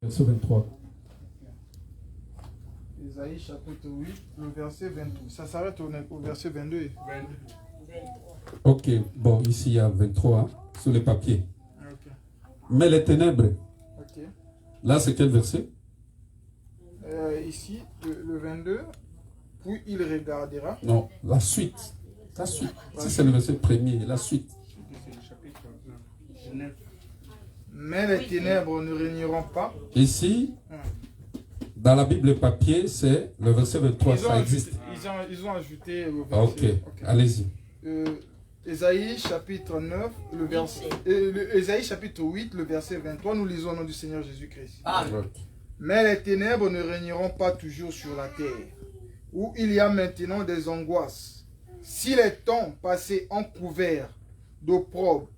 Verset 23. Isaïe chapitre 8, le verset 23. Ça s'arrête au verset 22. Ok, bon, ici il y a 23 hein, sur le papier. Okay. Mais les ténèbres. Okay. Là, c'est quel verset? Ici, le 22. Puis il regardera. Non, la suite. La suite. Si c'est le verset premier, la suite. Mais les ténèbres ne régneront pas. Ici, dans la Bible papier, c'est le verset 23, ça existe. Ils ont ajouté le verset. Ok, allez-y. Ésaïe chapitre 9, Ésaïe chapitre 8, le verset 23, nous lisons au nom du Seigneur Jésus-Christ. Mais les ténèbres ne régneront pas toujours sur la terre, où il y a maintenant des angoisses. Si les temps passés ont couvert d'opprobre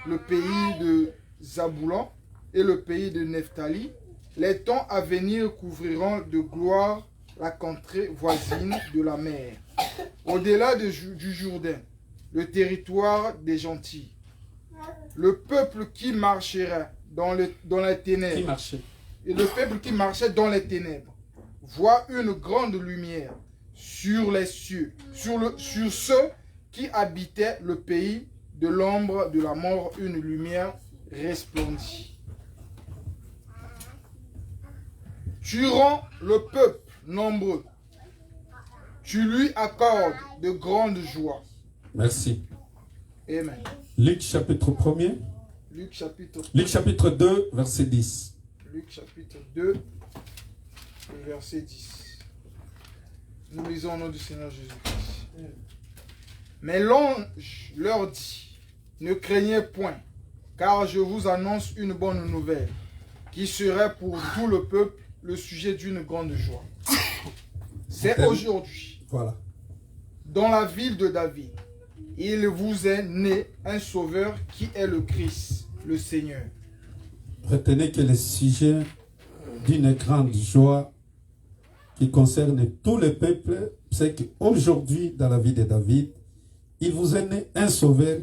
le pays de Zaboulon et le pays de Nephtali, les temps à venir couvriront de gloire la contrée voisine de la mer, au-delà du Jourdain, le territoire des gentils. Le peuple qui marchera dans les ténèbres, Qui marchait? et le peuple qui marchait dans les ténèbres, voit une grande lumière sur les cieux, sur ceux qui habitaient le pays de l'ombre de la mort, une lumière resplendit. Tu rends le peuple nombreux. Tu lui accordes de grandes joies. Merci. Amen. Luc chapitre 1er. Luc chapitre 2, verset 10. Luc chapitre 2, verset 10. Nous lisons au nom du Seigneur Jésus-Christ. Mais l'ange leur dit, ne craignez point, car je vous annonce une bonne nouvelle, qui serait pour tout le peuple le sujet d'une grande joie. C'est aujourd'hui, voilà, dans la ville de David, il vous est né un sauveur qui est le Christ, le Seigneur. Retenez que le sujet d'une grande joie qui concerne tout le peuple, c'est qu'aujourd'hui, dans la vie de David, il vous est né un sauveur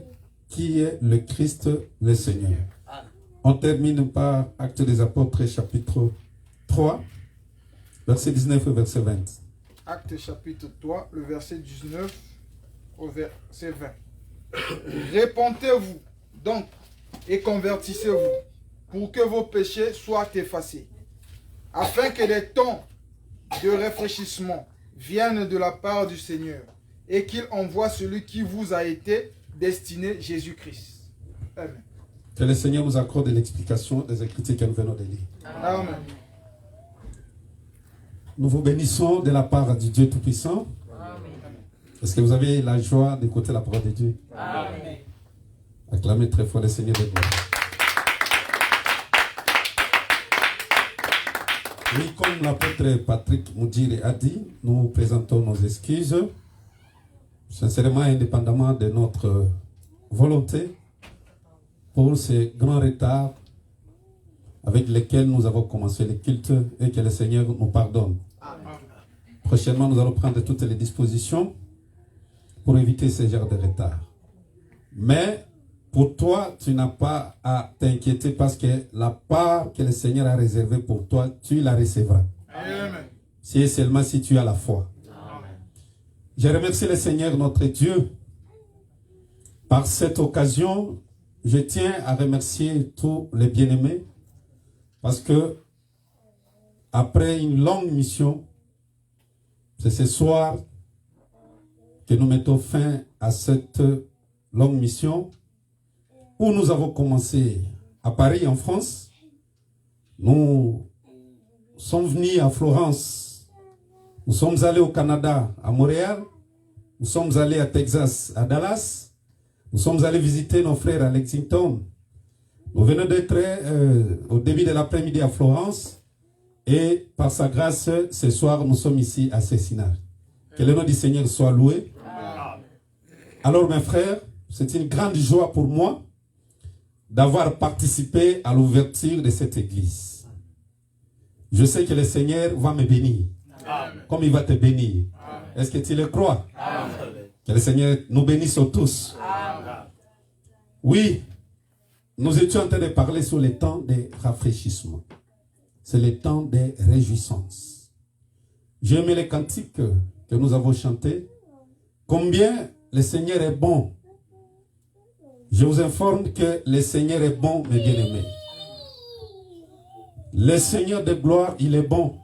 qui est le Christ, le Seigneur. On termine par Actes des Apôtres, chapitre 3, verset 19 et verset 20. Actes chapitre 3, le verset 19 au verset 20. Répentez-vous donc et convertissez-vous pour que vos péchés soient effacés, afin que les temps de rafraîchissement viennent de la part du Seigneur et qu'il envoie celui qui vous a été destiné, Jésus-Christ. Amen. Que le Seigneur nous accorde l'explication des Écritures que nous venons de lire. Amen. Nous vous bénissons de la part du Dieu Tout-Puissant. Est-ce que vous avez la joie d'écouter la parole de Dieu? Amen. Acclamez très fort le Seigneur de gloire. Oui, comme l'apôtre Patrick Moudjiri a dit, nous présentons nos excuses, sincèrement indépendamment de notre volonté, pour ces grands retards avec lesquels nous avons commencé le culte et que le Seigneur nous pardonne. Amen. Prochainement, nous allons prendre toutes les dispositions pour éviter ce genre de retard. Mais pour toi, tu n'as pas à t'inquiéter parce que la part que le Seigneur a réservée pour toi, tu la recevras. Amen. Si seulement si tu as la foi. Amen. Je remercie le Seigneur notre Dieu. Par cette occasion, je tiens à remercier tous les bien-aimés parce que après une longue mission, c'est ce soir que nous mettons fin à cette longue mission où nous avons commencé à Paris, en France. Nous sommes venus à Florence. Nous sommes allés au Canada, à Montréal. Nous sommes allés à Texas, à Dallas. Nous sommes allés visiter nos frères à Lexington. Nous venons d'être au début de l'après-midi à Florence. Et par sa grâce, ce soir, nous sommes ici à Cessinard. Que le nom du Seigneur soit loué. Alors mes frères, c'est une grande joie pour moi d'avoir participé à l'ouverture de cette église. Je sais que le Seigneur va me bénir. Amen. Comme il va te bénir. Est-ce que tu le crois? Amen. Que le Seigneur nous bénisse tous. Amen. Oui, nous étions en train de parler sur les temps de rafraîchissement. c'est le temps des réjouissances. J'ai aimé les cantiques que nous avons chantés. Combien le Seigneur est bon. Je vous informe que le Seigneur est bon, mes bien-aimés. Le Seigneur de gloire, il est bon.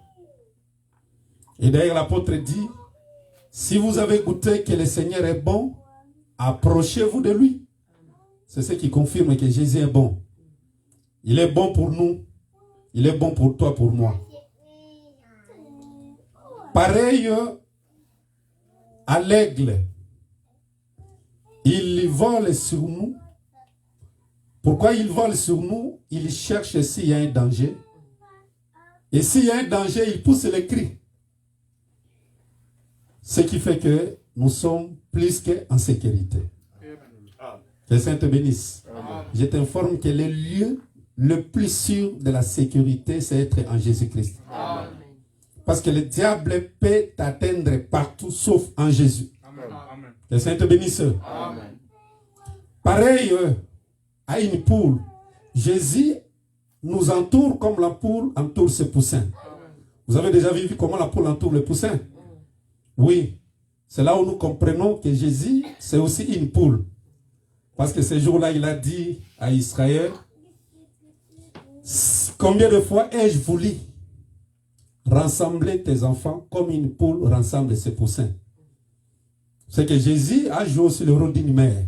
Et d'ailleurs, l'apôtre dit, si vous avez goûté que le Seigneur est bon, approchez-vous de lui. C'est ce qui confirme que Jésus est bon. Il est bon pour nous. Il est bon pour toi, pour moi. Pareil à l'aigle. Il vole sur nous. Pourquoi il vole sur nous? Il cherche s'il y a un danger. Et s'il y a un danger, il pousse les cris. Ce qui fait que nous sommes plus qu'en sécurité. Que le Seigneur te bénisse. Je t'informe que le lieu le plus sûr de la sécurité, c'est être en Jésus-Christ. Parce que le diable peut t'atteindre partout, sauf en Jésus. Amen. Que le Seigneur te bénisse. Amen. Pareil à une poule. Jésus nous entoure comme la poule entoure ses poussins. Vous avez déjà vu comment la poule entoure les poussins? Oui. C'est là où nous comprenons que Jésus, c'est aussi une poule. Parce que ce jour-là, il a dit à Israël, combien de fois ai-je voulu rassembler tes enfants comme une poule rassemble ses poussins? C'est que Jésus a joué aussi le rôle d'une mère.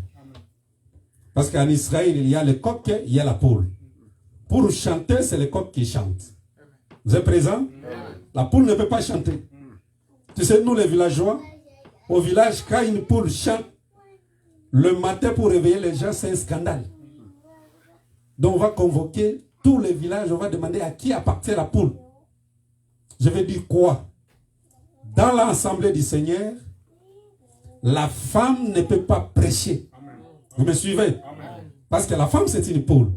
Parce qu'en Israël, il y a le coq, il y a la poule. Pour chanter, c'est le coq qui chante. Vous êtes présents? La poule ne peut pas chanter. Tu sais, nous les villageois, au village, quand une poule chante, le matin pour réveiller les gens, c'est un scandale. Donc on va convoquer tous les villages, on va demander à qui appartient la poule. Je vais dire quoi? Dans l'assemblée du Seigneur, la femme ne peut pas prêcher. Vous me suivez? Parce que la femme, c'est une poule.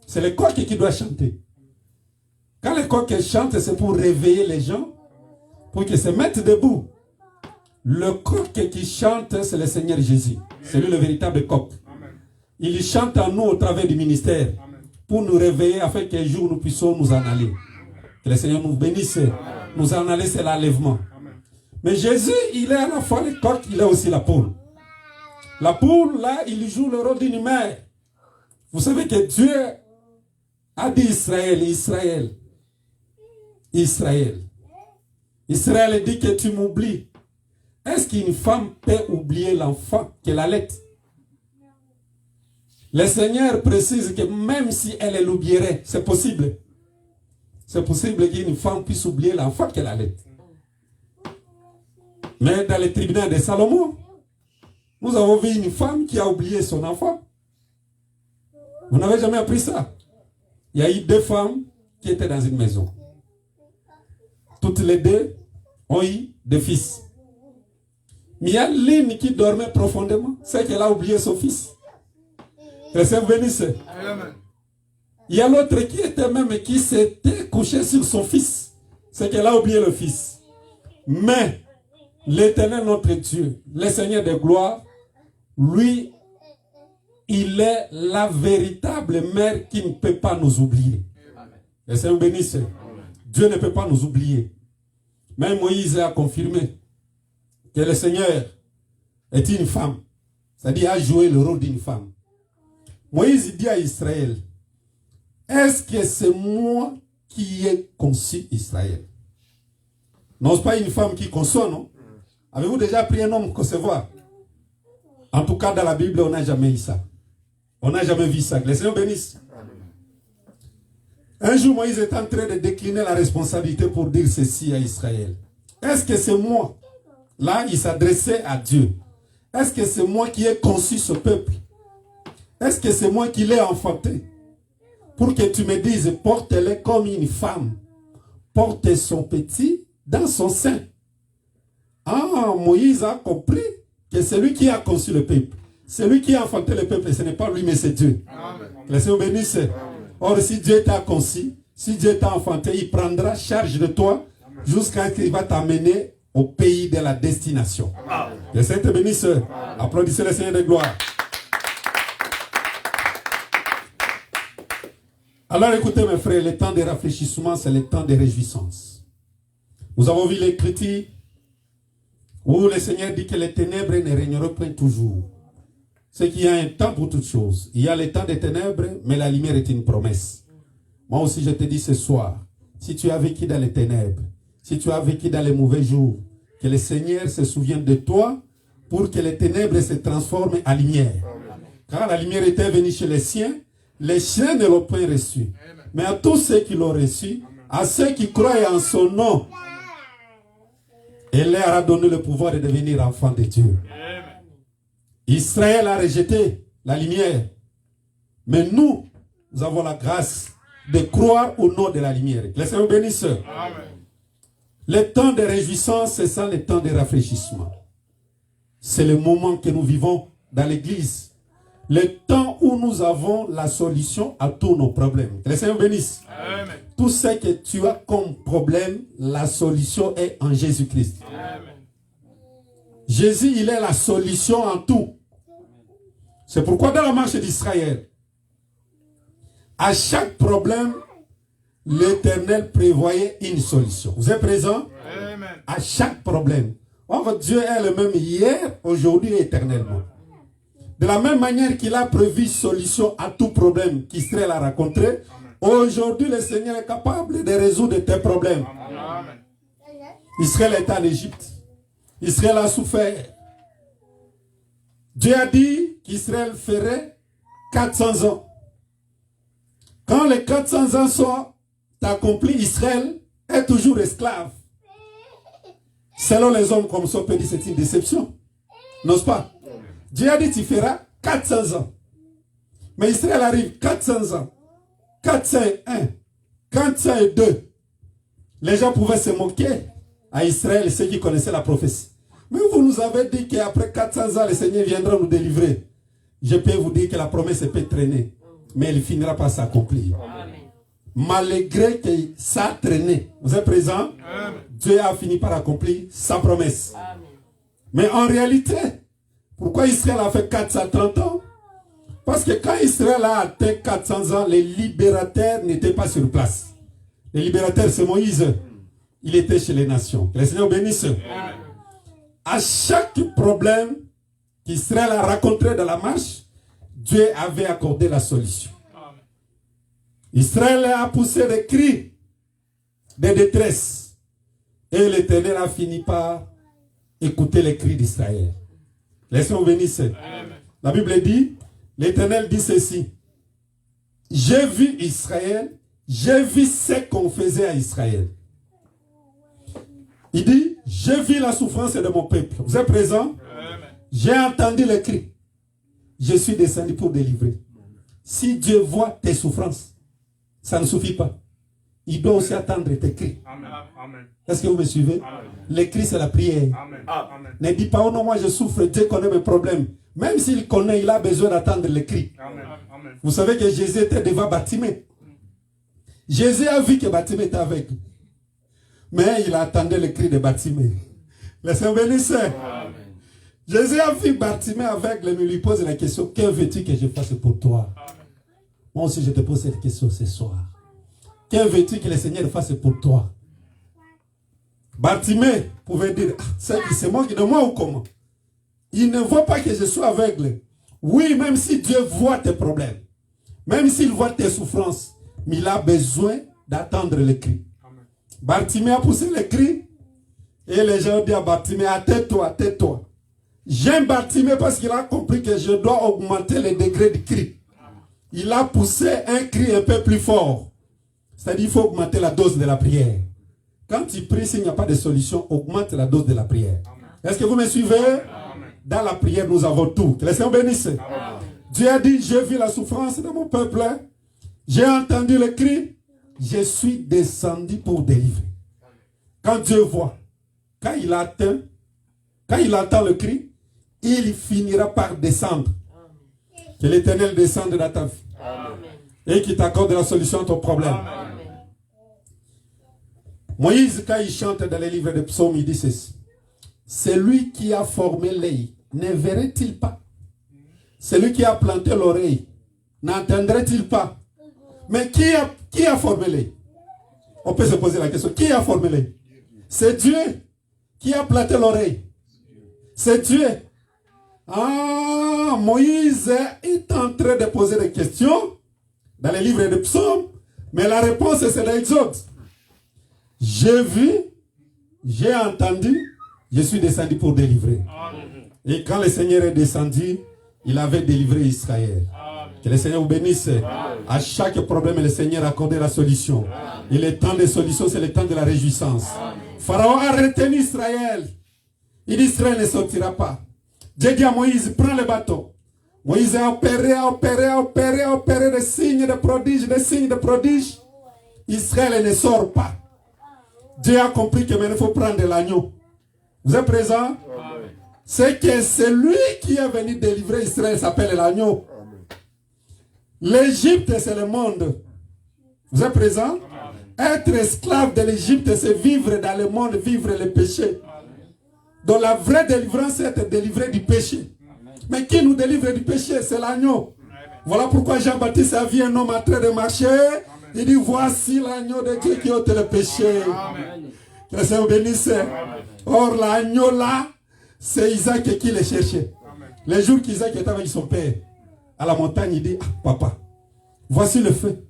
C'est le coq qui doit chanter. Quand le coq chante, c'est pour réveiller les gens, pour qu'ils se mettent debout. Le coq qui chante, c'est le Seigneur Jésus. C'est lui le véritable coq. Il chante en nous au travers du ministère pour nous réveiller afin qu'un jour nous puissions nous en aller. Que le Seigneur nous bénisse. Nous en aller, c'est l'enlèvement. Mais Jésus, il est à la fois le coq, il est aussi la poule. La poule, là, il joue le rôle d'une mère. Vous savez que Dieu a dit Israël, Israël. Israël. Israël dit que tu m'oublies. Est-ce qu'une femme peut oublier l'enfant qu'elle allait? Le Seigneur précise que même si elle l'oublierait, c'est possible. C'est possible qu'une femme puisse oublier l'enfant qu'elle allait. Mais dans les tribunaux de Salomon, nous avons vu une femme qui a oublié son enfant. Vous n'avez jamais appris ça? Il y a eu 2 femmes qui étaient dans une maison. Toutes les 2 ont eu des fils. Mais il y a l'une qui dormait profondément. C'est qu'elle a oublié son fils. Que le Seigneur bénisse. Il y a l'autre qui était même qui s'était couché sur son fils. C'est qu'elle a oublié le fils. Mais l'Éternel notre Dieu, le Seigneur de gloire, lui, il est la véritable mère qui ne peut pas nous oublier. Que le Seigneur bénisse. Dieu ne peut pas nous oublier. Même Moïse a confirmé que le Seigneur est une femme. C'est-à-dire a joué le rôle d'une femme. Moïse dit à Israël, est-ce que c'est moi qui ai conçu Israël? Non, c'est pas une femme qui conçoit, non? Avez-vous déjà pris un homme concevoir? En tout cas, dans la Bible, on n'a jamais eu ça. On n'a jamais vu ça. Que le Seigneur bénisse. Un jour, Moïse est en train de décliner la responsabilité pour dire ceci à Israël. Est-ce que c'est moi? Là, il s'adressait à Dieu. Est-ce que c'est moi qui ai conçu ce peuple? Est-ce que c'est moi qui l'ai enfanté? Pour que tu me dises, porte-le comme une femme. Porte son petit dans son sein. Ah, Moïse a compris que c'est lui qui a conçu le peuple. C'est lui qui a enfanté le peuple. Ce n'est pas lui, mais c'est Dieu. Amen. Que le Seigneur bénisse. Or, si Dieu t'a conçu, si Dieu t'a enfanté, il prendra charge de toi jusqu'à ce qu'il va t'amener au pays de la destination. Amen. Que le Seigneur te bénisse. Amen. Applaudissez le Seigneur de gloire. Alors écoutez mes frères, le temps de rafraîchissement, c'est le temps de réjouissance. Nous avons vu l'écriture où le Seigneur dit que les ténèbres ne régneront point toujours. C'est qu'il y a un temps pour toutes choses. Il y a le temps des ténèbres, mais la lumière est une promesse. Moi aussi je te dis ce soir, si tu as vécu dans les ténèbres, si tu as vécu dans les mauvais jours, que le Seigneur se souvienne de toi pour que les ténèbres se transforment en lumière. Car la lumière était venue chez les siens ne l'ont point reçu. Mais à tous ceux qui l'ont reçu, à ceux qui croient en son nom, il leur a donné le pouvoir de devenir enfants de Dieu. Israël a rejeté la lumière. Mais nous avons la grâce de croire au nom de la lumière. Que le Seigneur bénisse. Le temps de réjouissance, c'est ça le temps de rafraîchissement. C'est le moment que nous vivons dans l'église. Le temps où nous avons la solution à tous nos problèmes. Que le Seigneur bénisse. Amen. Tout ce que tu as comme problème, la solution est en Jésus-Christ. Jésus, il est la solution en tout. C'est pourquoi dans la marche d'Israël, à chaque problème, l'Éternel prévoyait une solution. Vous êtes présents? Amen. À chaque problème. Or, Dieu est le même hier, aujourd'hui et éternellement. De la même manière qu'il a prévu solution à tout problème qu'Israël a rencontré, aujourd'hui le Seigneur est capable de résoudre tes problèmes. Amen. Israël est en Égypte. Israël a souffert. Dieu a dit qu'Israël ferait 400 ans. Quand les 400 ans sont accomplis, Israël est toujours esclave. Selon les hommes comme ça, on peut dire que c'est une déception. N'est-ce pas? Dieu a dit tu feras 400 ans. Mais Israël arrive 400 ans. 401, 402. Les gens pouvaient se moquer à Israël, ceux qui connaissaient la prophétie. Mais vous nous avez dit qu'après 400 ans, le Seigneur viendra nous délivrer. Je peux vous dire que la promesse peut traîner, mais elle finira par s'accomplir. Malgré que ça a traîné, vous êtes présents? Dieu a fini par accomplir sa promesse. Amen. Mais en réalité, pourquoi Israël a fait 430 ans? Parce que quand Israël a atteint 400 ans, les libérateurs n'étaient pas sur place. Les libérateurs, c'est Moïse. Il était chez les nations. Que le Seigneur bénisse. Amen. À chaque problème qu'Israël a rencontré dans la marche, Dieu avait accordé la solution. Amen. Israël a poussé des cris de détresse. Et l'Éternel a fini par écouter les cris d'Israël. Laissons bénir. La Bible dit, l'Éternel dit ceci. J'ai vu Israël, j'ai vu ce qu'on faisait à Israël. Il dit, j'ai vu la souffrance de mon peuple. Vous êtes présents? J'ai entendu les cris. Je suis descendu pour délivrer. Si Dieu voit tes souffrances, ça ne suffit pas. Il doit aussi attendre tes cris. Est-ce que vous me suivez? Amen. Les cris, c'est la prière. Amen. Amen. Ne dis pas, oh non, moi je souffre, Dieu connaît mes problèmes. Même s'il connaît, il a besoin d'attendre les cris. Amen. Amen. Vous savez que Jésus était devant Bartimée. Jésus a vu que Bartimée était avec lui. Mais il attendait les cris de Bartimée. Laissez-moi bénisse. Jésus a vu Bartimée aveugle, mais lui pose la question, que veux-tu que je fasse pour toi? Amen. Moi aussi je te pose cette question ce soir. Que veux-tu que le Seigneur fasse pour toi? Bartimée pouvait dire, c'est moi qui de moi ou comment? Il ne voit pas que je sois aveugle. Oui, même si Dieu voit tes problèmes, même s'il voit tes souffrances, mais il a besoin d'attendre le cri. Bartimée a poussé le cri et les gens ont dit à Bartimée, tais-toi, tais-toi. J'aime Bartimée parce qu'il a compris que je dois augmenter le degré du cri. Il a poussé un cri un peu plus fort. C'est-à-dire qu'il faut augmenter la dose de la prière. Quand tu pries, s'il n'y a pas de solution, augmente la dose de la prière. Est-ce que vous me suivez? Amen. Dans la prière, nous avons tout. Que le Seigneur bénisse. Amen. Dieu a dit, j'ai vu la souffrance de mon peuple. J'ai entendu le cri. Je suis descendu pour délivrer. Quand Dieu voit, quand il entend le cri, il finira par descendre. Que l'Éternel descende dans ta vie. Amen. Et qu'il t'accorde la solution à ton problème. Amen. Moïse, quand il chante dans les livres de psaumes, il dit ceci. Celui qui a formé l'œil, ne verrait-il pas? Celui qui a planté l'oreille, n'entendrait-il pas? Mais qui a formé? On peut se poser la question, qui a formé? C'est Dieu. Qui a planté l'oreille? C'est Dieu. Ah, Moïse est en train de poser des questions dans les livres de psaumes, mais la réponse c'est dans l'Exode. J'ai vu, j'ai entendu, je suis descendu pour délivrer. Et quand le Seigneur est descendu, il avait délivré Israël. Que le Seigneur vous bénisse. À chaque problème, le Seigneur a accordé la solution. Et le temps des solutions, c'est le temps de la réjouissance. Pharaon a retenu Israël. Il dit, Israël ne sortira pas. Dieu dit à Moïse, prends le bateau. Moïse a opéré des signes, des prodiges. Israël ne sort pas. Dieu a compris que maintenant il faut prendre l'agneau. Vous êtes présent? C'est que celui qui est venu délivrer Israël s'appelle l'agneau. L'Égypte, c'est le monde. Vous êtes présent? Être esclave de l'Égypte, c'est vivre dans le monde, vivre le péché. Donc la vraie délivrance, c'est être délivré du péché. Mais qui nous délivre du péché? C'est l'agneau. Voilà pourquoi Jean-Baptiste a vu un homme en train de marcher. Il dit, voici l'agneau de Dieu qui ôte le péché. Que le Seigneur bénisse. Or l'agneau là, c'est Isaac qui le cherchait. Les jours qu'Isaac était avec son père, à la montagne, il dit, ah, papa, voici le feu.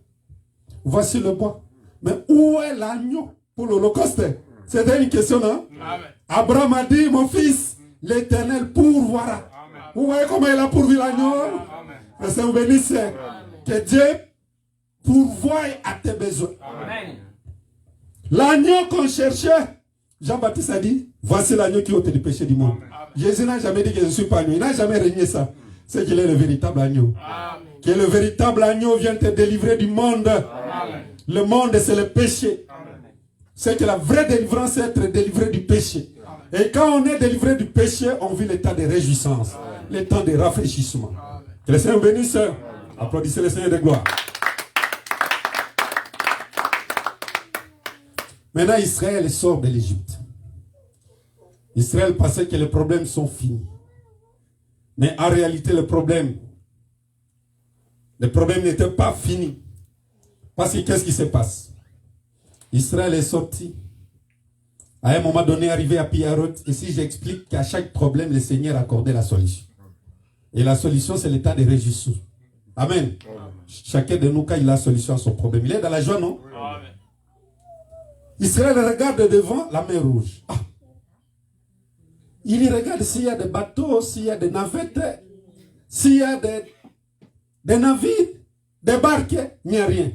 Voici le bois. Mais où est l'agneau pour l'Holocauste? C'était une question, non? Abraham a dit, mon fils, l'Éternel pourvoira. Vous voyez comment il a pourvu l'agneau? Que ça vous bénisse. Que Dieu pourvoie à tes besoins. L'agneau qu'on cherchait, Jean-Baptiste a dit, voici l'agneau qui ôte le péché du monde. Jésus n'a jamais dit que je ne suis pas agneau. Il n'a jamais régné ça. C'est qu'il est le véritable agneau. Que le véritable agneau vient te délivrer du monde. Le monde, c'est le péché. C'est que la vraie délivrance, c'est être délivré du péché. Et quand on est délivré du péché, on vit l'état de réjouissance, l'état de rafraîchissement. Que le Seigneur bénisse. Applaudissez le Seigneur de gloire. Maintenant, Israël sort de l'Égypte. Israël pensait que les problèmes sont finis. Mais en réalité, le problème n'était pas fini. Parce que qu'est-ce qui se passe? Israël est sorti. À un moment donné, arrivé à Piyarot, ici j'explique qu'à chaque problème, le Seigneur a accordé la solution. Et la solution, c'est l'état de réjouissance. Amen. Chacun de nous, quand il a la solution à son problème, il est dans la joie, non? Amen. Israël regarde devant la mer Rouge. Ah. Il regarde s'il y a des bateaux, s'il y a des navettes, s'il y a des navires, des barques, il n'y a rien.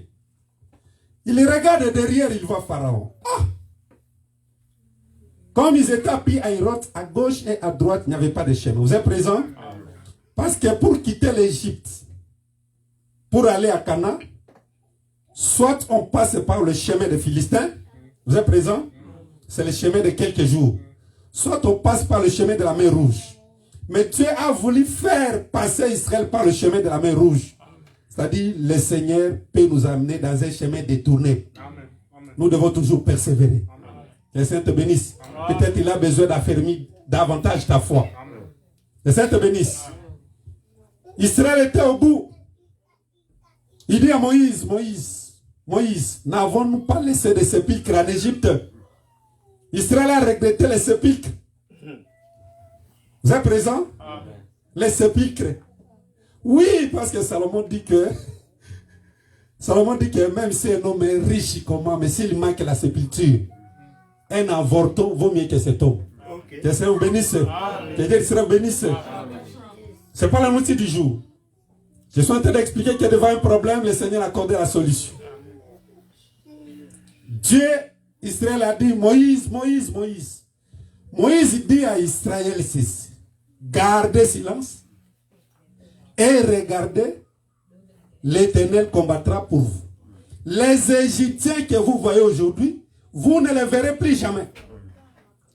Il regarde derrière, il voit Pharaon. Ah! Comme ils étaient appuyés à Hérode, à gauche et à droite, il n'y avait pas de chemin. Vous êtes présents? Parce que pour quitter l'Égypte, pour aller à Canaan, soit on passe par le chemin des Philistins. Vous êtes présents? C'est le chemin de quelques jours. Soit on passe par le chemin de la mer Rouge. Mais Dieu a voulu faire passer Israël par le chemin de la mer Rouge. C'est-à-dire, le Seigneur peut nous amener dans un chemin détourné. Amen. Nous devons toujours persévérer. Amen. Que le Seigneur te bénisse. Peut-être il a besoin d'affermir davantage ta foi. Amen. Que le Seigneur te bénisse. Amen. Israël était au bout. Il dit à Moïse, Moïse, n'avons-nous pas laissé des sépulcres en Égypte? Israël a regretté les sépulcres. Vous êtes présents? Amen. Les sépulcres. Oui, parce que Salomon dit que même si un homme est riche comment, mais s'il manque la sépulture, un avorton vaut mieux que cet homme. Okay. Que Dieu vous bénisse. Que Dieu vous bénisse. Ce n'est pas la notice du jour. Je suis en train d'expliquer que devant un problème, le Seigneur a accordé la solution. Dieu, Israël a dit, Moïse. Moïse dit à Israël ceci: gardez silence. Et regardez, l'Éternel combattra pour vous. Les Égyptiens que vous voyez aujourd'hui, vous ne les verrez plus jamais.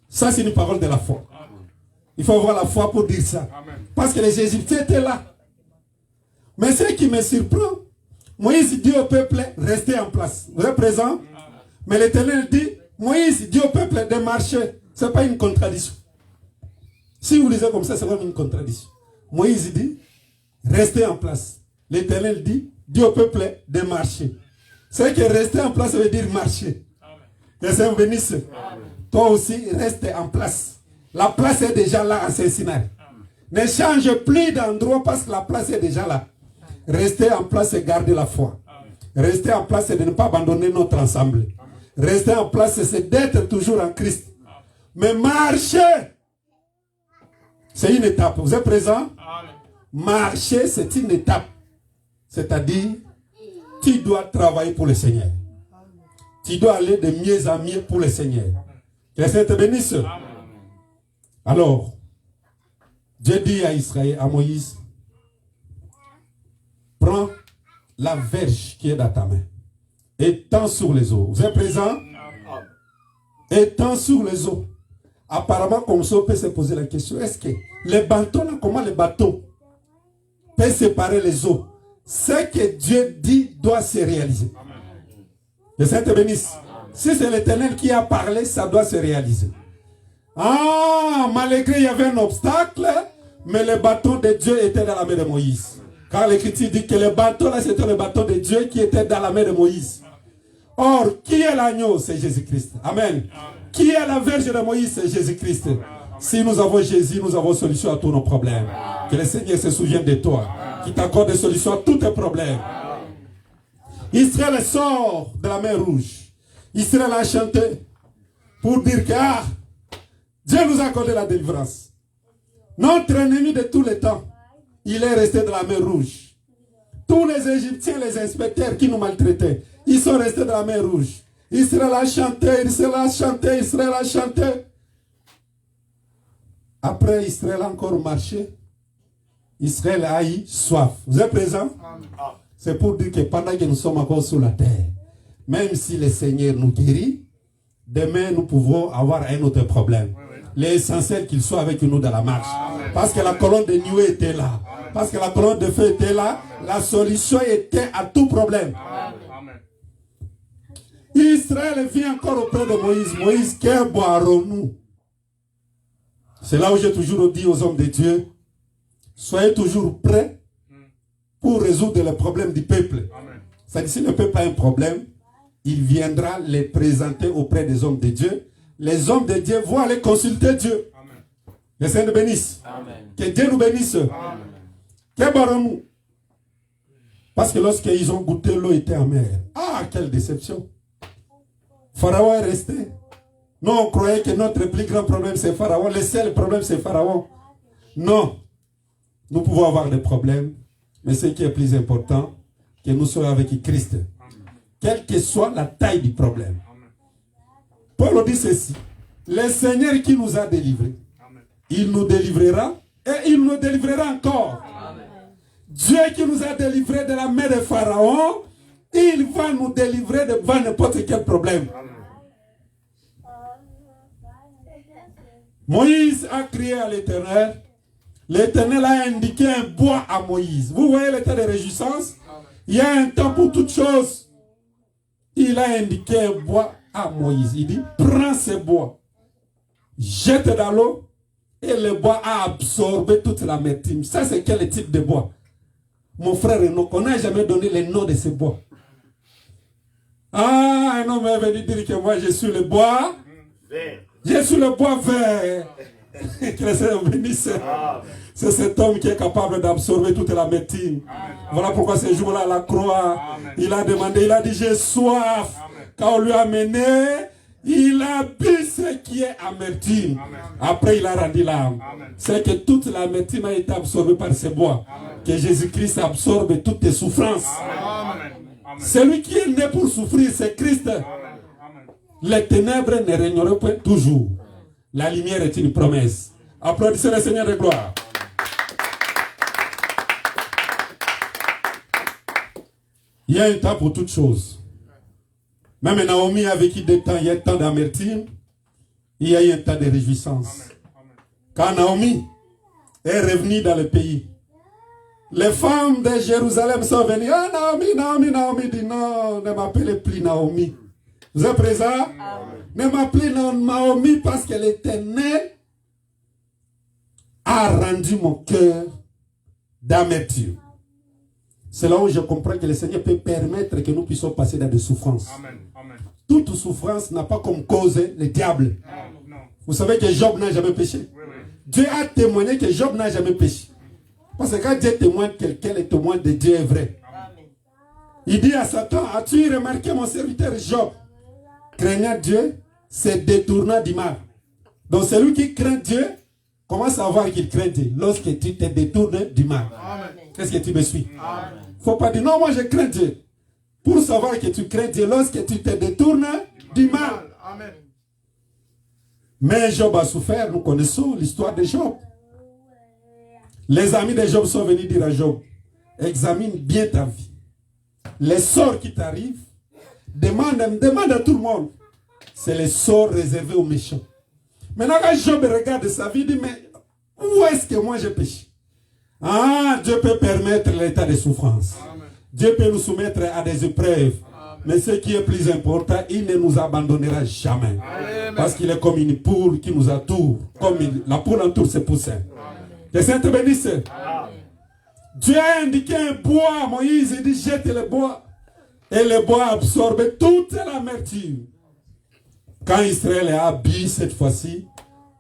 Ça, c'est une parole de la foi. Il faut avoir la foi pour dire ça. Parce que les Égyptiens étaient là. Mais ce qui me surprend, Moïse dit au peuple, restez en place. Vous êtes présents? Mais l'Éternel dit, Moïse dit au peuple de marcher. Ce n'est pas une contradiction. Si vous lisez comme ça, c'est vraiment une contradiction. Moïse dit, restez en place. L'Éternel dit, dit au peuple de marcher. C'est que rester en place veut dire marcher. Que Dieu vous bénisse. Toi aussi, reste en place. La place est déjà là à Saint-Sinai. Ne change plus d'endroit parce que la place est déjà là. Rester en place et garder la foi. Rester en place et de ne pas abandonner notre ensemble. Rester en place, c'est d'être toujours en Christ. Mais marcher, c'est une étape. Vous êtes présent? Marcher, c'est une étape. C'est-à-dire, tu dois travailler pour le Seigneur. Tu dois aller de mieux en mieux pour le Seigneur. Que le Seigneur te bénisse. Alors, Dieu dit à Israël, à Moïse, prends la verge qui est dans ta main. Étends sur les eaux. Vous êtes présent? Étends sur les eaux. Apparemment, comme ça, on peut se poser la question, est-ce que les bateaux, là, comment les bateaux peuvent séparer les eaux? Ce que Dieu dit doit se réaliser. Le Seigneur te bénisse. Si c'est l'Éternel qui a parlé, ça doit se réaliser. Ah, malgré il y avait un obstacle, mais le bâton de Dieu était dans la main de Moïse. Car l'Écriture dit que le bâton là, c'était le bâton de Dieu qui était dans la main de Moïse. Or, qui est l'agneau? C'est Jésus-Christ. Amen. Qui est la verge de Moïse? C'est Jésus-Christ. Si nous avons Jésus, nous avons solution à tous nos problèmes. Que le Seigneur se souvienne de toi. Qui t'accorde des solutions à tous tes problèmes. Israël sort de la mer Rouge. Israël a chanté pour dire que Dieu nous a accordé la délivrance. Notre ennemi de tous les temps, il est resté dans la mer Rouge. Tous les Égyptiens, les inspecteurs qui nous maltraitaient, ils sont restés dans la mer Rouge. Israël a chanté, Israël a chanté, Israël a chanté. Après, Israël a encore marché. Israël a eu soif. Vous êtes présents? C'est pour dire que pendant que nous sommes encore sur la terre, même si le Seigneur nous guérit, demain nous pouvons avoir un autre problème. L'essentiel qu'il soit avec nous dans la marche. Parce que la colonne de nuée était là. Parce que la colonne de feu était là. La solution était à tout problème. Israël vient encore auprès de Moïse. Moïse, que boirons-nous? C'est là où j'ai toujours dit aux hommes de Dieu, soyez toujours prêts pour résoudre les problèmes du peuple. C'est-à-dire, si le peuple a un problème, il viendra les présenter auprès des hommes de Dieu. Les hommes de Dieu vont aller consulter Dieu. Le Seigneur nous bénisse. Que Dieu nous bénisse. Que boirons-nous? Parce que lorsqu'ils ont goûté, l'eau était amère. Ah, quelle déception. Pharaon est resté. Nous, on croyait que notre plus grand problème, c'est Pharaon. Le seul problème, c'est Pharaon. Non. Nous pouvons avoir des problèmes. Mais ce qui est plus important, que nous soyons avec Christ. Quelle que soit la taille du problème. Paul dit ceci. Le Seigneur qui nous a délivrés, il nous délivrera et il nous délivrera encore. Dieu qui nous a délivrés de la main de Pharaon, il va nous délivrer devant n'importe quel problème. Moïse a crié à l'Éternel. L'Éternel a indiqué un bois à Moïse. Vous voyez l'état de réjouissance? Il y a un temps pour toutes choses. Il a indiqué un bois à Moïse. Il dit, prends ce bois, jette dans l'eau, et le bois a absorbé toute l'amertume. Ça, c'est quel type de bois? Mon frère Enoch, on n'a jamais donné le nom de ce bois. Ah, un homme est venu dire que moi, je suis le bois vert. Je suis le bois vert. Que le Seigneur bénisse. C'est cet homme qui est capable d'absorber toute l'amertume. Voilà pourquoi ce jour-là, à la croix, il a demandé, il a dit, j'ai soif. Quand on lui a mené, il a bu ce qui est amertume. Après, il a rendu l'âme. C'est que toute l'amertume a été absorbée par ce bois. Que Jésus-Christ absorbe toutes tes souffrances. Celui qui est né pour souffrir, c'est Christ. Les ténèbres ne régneront pas toujours. La lumière est une promesse. Applaudissez le Seigneur de gloire. Il y a un temps pour toutes choses. Même Naomi a vécu des temps, il y a un temps d'amertume, il y a eu un temps de réjouissance. Quand Naomi est revenue dans le pays, les femmes de Jérusalem sont venues. Ah, Naomi dit non, ne m'appelez plus Naomi. Vous êtes présents? Ne m'appelez Naomi parce que l'Éternel a rendu mon cœur d'amertume. C'est là où je comprends que le Seigneur peut permettre que nous puissions passer dans des souffrances. Amen. Amen. Toute souffrance n'a pas comme cause le diable. Non. Vous savez que Job n'a jamais péché. Oui. Dieu a témoigné que Job n'a jamais péché. Parce que quand Dieu témoigne quelqu'un, le témoin de Dieu est vrai. Amen. Il dit à Satan, as-tu remarqué mon serviteur Job? Craignant Dieu, se détournant du mal. Donc celui qui craint Dieu, comment savoir qu'il craint Dieu? Lorsque tu te détournes du mal. Est-ce que tu me suis? Il ne faut pas dire, non, moi je crains Dieu. Pour savoir que tu crains Dieu, lorsque tu te détournes du mal. Amen. Mais Job a souffert, nous connaissons l'histoire de Job. Les amis de Job sont venus dire à Job, examine bien ta vie. Les sorts qui t'arrivent, demande à tout le monde. C'est les sorts réservés aux méchants. Maintenant, quand Job regarde sa vie, il dit, mais où est-ce que moi je péché? Ah, Dieu peut permettre l'état de souffrance. Amen. Dieu peut nous soumettre à des épreuves. Amen. Mais ce qui est plus important, il ne nous abandonnera jamais. Amen. Parce qu'il est comme une poule qui nous entoure. Comme la poule entoure ses poussins. Que Saint te bénisse. Amen. Dieu a indiqué un bois à Moïse. Il dit, jette le bois. Et le bois absorbe toute l'amertume. Quand Israël a bu cette fois-ci,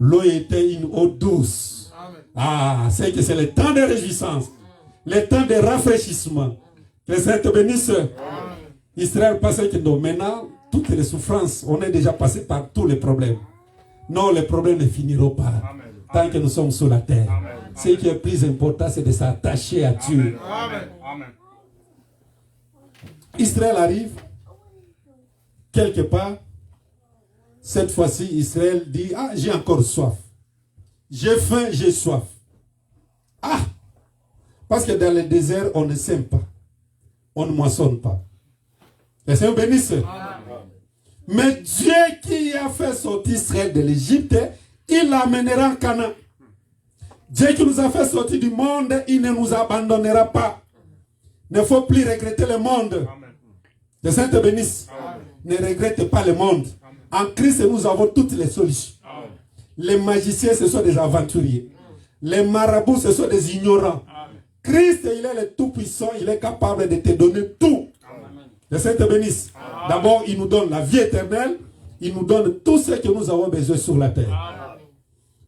l'eau était une eau douce. Amen. Ah, c'est que c'est le temps de réjouissance, le temps de rafraîchissement. Que le Seigneur te bénisse. Amen. Israël pensait que non, maintenant, toutes les souffrances, on est déjà passé par tous les problèmes. Non, les problèmes ne finiront pas. Amen. Tant que nous sommes sur la terre. Amen. Ce qui est plus important, c'est de s'attacher à Dieu. Amen. Amen. Israël arrive, quelque part. Cette fois-ci, Israël dit, ah, j'ai encore soif. J'ai faim, j'ai soif. Ah, parce que dans le désert, on ne sème pas. On ne moissonne pas. Et c'est un bénisse. Mais Dieu qui a fait sortir Israël de l'Égypte, il l'amènera en Canaan. Dieu qui nous a fait sortir du monde, il ne nous abandonnera pas. Il ne faut plus regretter le monde. Que Saint te bénisse. Ne regrette pas le monde. En Christ, nous avons toutes les solutions. Amen. Les magiciens, ce sont des aventuriers. Les marabouts, ce sont des ignorants. Amen. Christ, il est le Tout-Puissant. Il est capable de te donner tout. Le Seigneur te bénisse. D'abord, il nous donne la vie éternelle. Il nous donne tout ce que nous avons besoin sur la terre. Amen.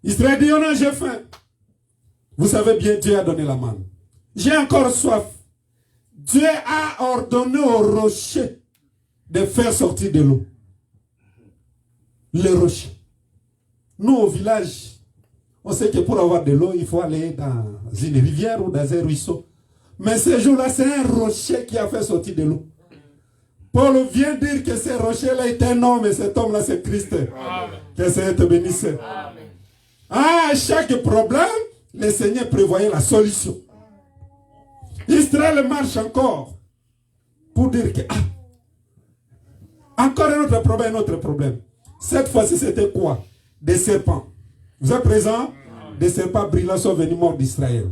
Israël dit, oh non, j'ai faim. Vous savez bien, Dieu a donné la manne. J'ai encore soif. Dieu a ordonné au rocher de faire sortir de l'eau. Le rocher. Nous, au village, on sait que pour avoir de l'eau, il faut aller dans une rivière ou dans un ruisseau. Mais ce jour-là, c'est un rocher qui a fait sortir de l'eau. Paul vient dire que ce rocher-là est un homme et cet homme-là, c'est Christ. Amen. Que le Seigneur te bénisse. Amen. À chaque problème, le Seigneur prévoyait la solution. Israël marche encore pour dire que encore un autre problème. Cette fois-ci, c'était quoi? Des serpents. Vous êtes présents? Des serpents brillants sont venus morts d'Israël.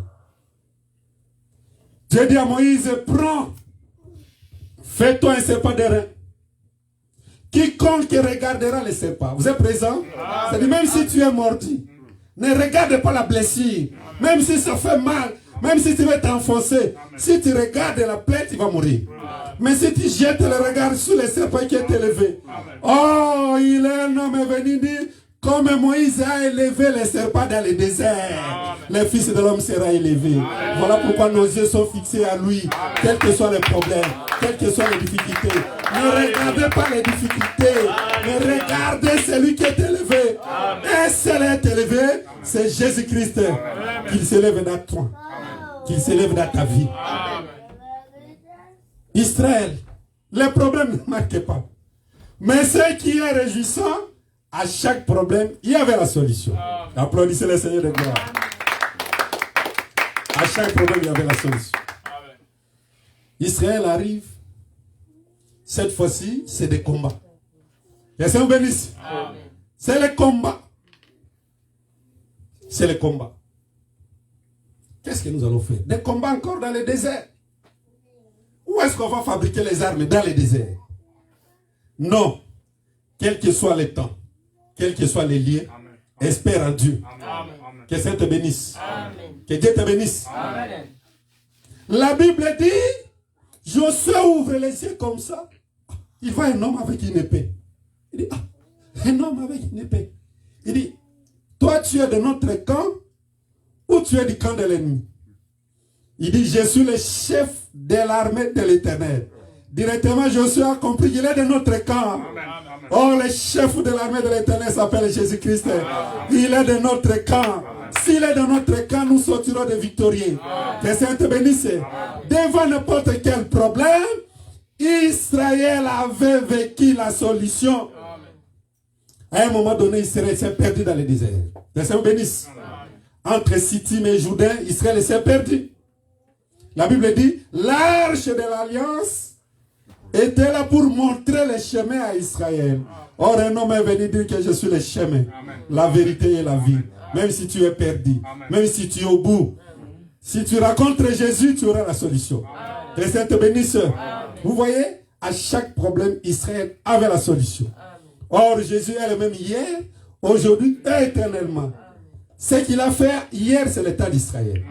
Dieu dit à Moïse, prends, fais-toi un serpent d'airain. Quiconque regardera les serpents. Vous êtes présents? C'est-à-dire, même si tu es mordu, ne regarde pas la blessure. Même si ça fait mal, même si tu veux t'enfoncer, si tu regardes la plaie, tu vas mourir. Mais si tu jettes le regard sur le serpent qui est élevé, oh, il est un homme venu dire, comme Moïse a élevé les serpents dans le désert, le Fils de l'homme sera élevé. Voilà pourquoi nos yeux sont fixés à lui, quels que soient les problèmes, quelles que soient les difficultés. Ne regardez pas les difficultés, mais regardez celui qui est élevé. Un seul est élevé, c'est Jésus-Christ. Qu'il s'élève dans toi, qu'il s'élève dans ta vie. Israël, les problèmes ne marquent pas. Mais ce qui est réjouissant, à chaque problème, il y avait la solution. Applaudissez le Seigneur de gloire. À chaque problème, il y avait la solution. Israël arrive. Cette fois-ci, c'est des combats. Le Seigneur bénisse. C'est le combat. C'est le combat. Qu'est-ce que nous allons faire? Des combats encore dans le désert. Où est-ce qu'on va fabriquer les armes? Dans le désert? Non. Quel que soit le temps, quels que soient les lieux, espère en Dieu. Amen. Que Dieu te bénisse. Amen. Que Dieu te bénisse. Amen. La Bible dit, Josué ouvre les yeux comme ça. Il voit un homme avec une épée. Il dit, un homme avec une épée. Il dit, toi tu es de notre camp ou tu es du camp de l'ennemi? Il dit, je suis le chef de l'armée de l'Éternel. Directement, Josué a compris qu'il est de notre camp. Oh, le chef de l'armée de l'Éternel s'appelle Jésus-Christ. Il est de notre camp. S'il est de notre camp, nous sortirons de victorieux. Que Saint te bénisse. Devant n'importe quel problème, Israël avait vécu la solution. À un moment donné, Israël s'est perdu dans le désert. Que Saint bénisse. Entre Sittim et Jourdain, Israël s'est perdu. La Bible dit, l'arche de l'alliance était là pour montrer le chemin à Israël. Or, un homme est venu dire que je suis le chemin, la vérité et la vie. Même si tu es perdu, même si tu es au bout, si tu rencontres Jésus, tu auras la solution. Que Saint te bénisse. Vous voyez, à chaque problème, Israël avait la solution. Or, Jésus est le même hier, aujourd'hui et éternellement. Ce qu'il a fait hier, c'est le temps d'Israël.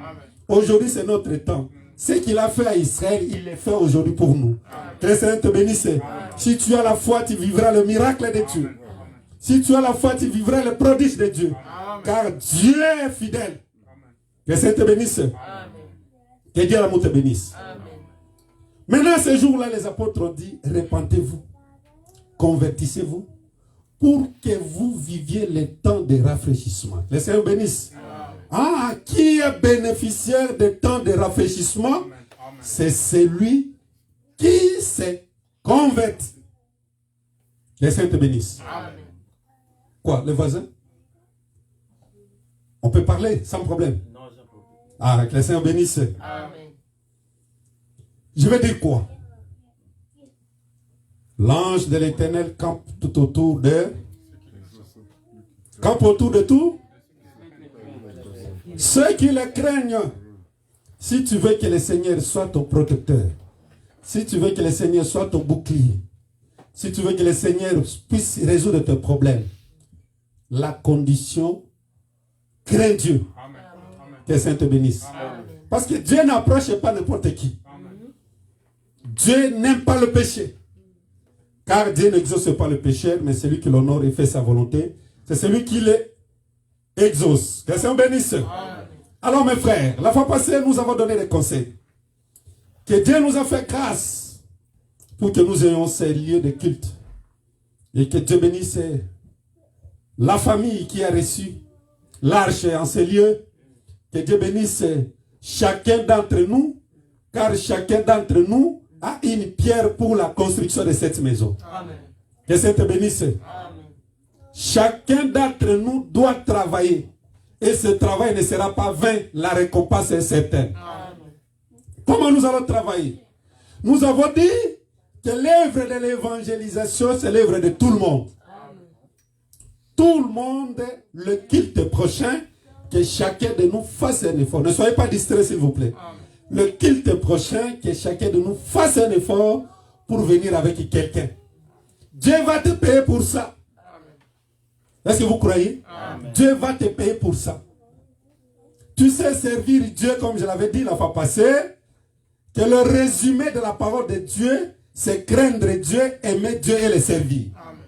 Aujourd'hui, c'est notre temps. Ce qu'il a fait à Israël, il le fait aujourd'hui pour nous. Que le Seigneur te bénisse. Si tu as la foi, tu vivras le miracle de Dieu. Si tu as la foi, tu vivras le prodige de Dieu. Car Dieu est fidèle. Que le Seigneur te bénisse. Que Dieu l'amour te bénisse. Maintenant, ce jour-là, les apôtres ont dit, repentez-vous, convertissez-vous, pour que vous viviez le temps de rafraîchissement. Le Seigneur bénisse. Qui est bénéficiaire des temps de rafraîchissement? C'est celui qui s'est converti. Que le Seigneur te bénisse. Quoi, le voisin? On peut parler sans problème. Que le Seigneur bénisse. Je vais dire quoi? L'ange de l'Éternel campe tout autour de... Campe autour de tout? Ceux qui le craignent. Si tu veux que le Seigneur soit ton protecteur, si tu veux que le Seigneur soit ton bouclier, si tu veux que le Seigneur puisse résoudre tes problèmes, la condition, crains Dieu. Que le Seigneur te bénisse. Parce que Dieu n'approche pas n'importe qui. Dieu n'aime pas le péché. Car Dieu n'exauce pas le pécheur, mais celui qui l'honore et fait sa volonté, c'est celui qui l'exauce. Que le Seigneur bénisse. Alors mes frères, la fois passée, nous avons donné des conseils. Que Dieu nous a fait grâce pour que nous ayons ces lieux de culte. Et que Dieu bénisse la famille qui a reçu l'arche en ces lieux. Que Dieu bénisse chacun d'entre nous, car chacun d'entre nous a une pierre pour la construction de cette maison. Amen. Que Dieu te bénisse. Amen. Chacun d'entre nous doit travailler. Et ce travail ne sera pas vain. La récompense est certaine. Amen. Comment nous allons travailler? Nous avons dit que l'œuvre de l'évangélisation, c'est l'œuvre de tout le monde. Amen. Tout le monde, le culte prochain, que chacun de nous fasse un effort. Ne soyez pas distraits, s'il vous plaît. Amen. Le culte prochain, que chacun de nous fasse un effort pour venir avec quelqu'un. Dieu va te payer pour ça. Est-ce que vous croyez? Amen. Dieu va te payer pour ça. Tu sais servir Dieu, comme je l'avais dit la fois passée, que le résumé de la parole de Dieu, c'est craindre Dieu, aimer Dieu et le servir. Amen.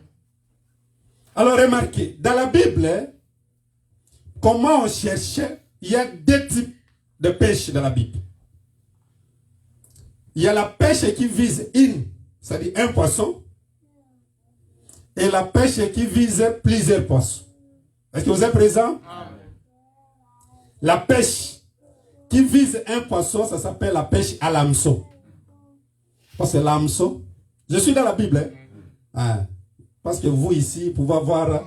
Alors remarquez, dans la Bible, comment on cherchait, il y a deux types de pêche dans la Bible. Il y a la pêche qui vise c'est-à-dire un poisson, et la pêche qui vise plusieurs poissons. Est-ce que vous êtes présent? Amen. La pêche qui vise un poisson, ça s'appelle la pêche à l'hameçon. Parce que l'hameçon, je suis dans la Bible. Parce que vous ici, vous pouvez voir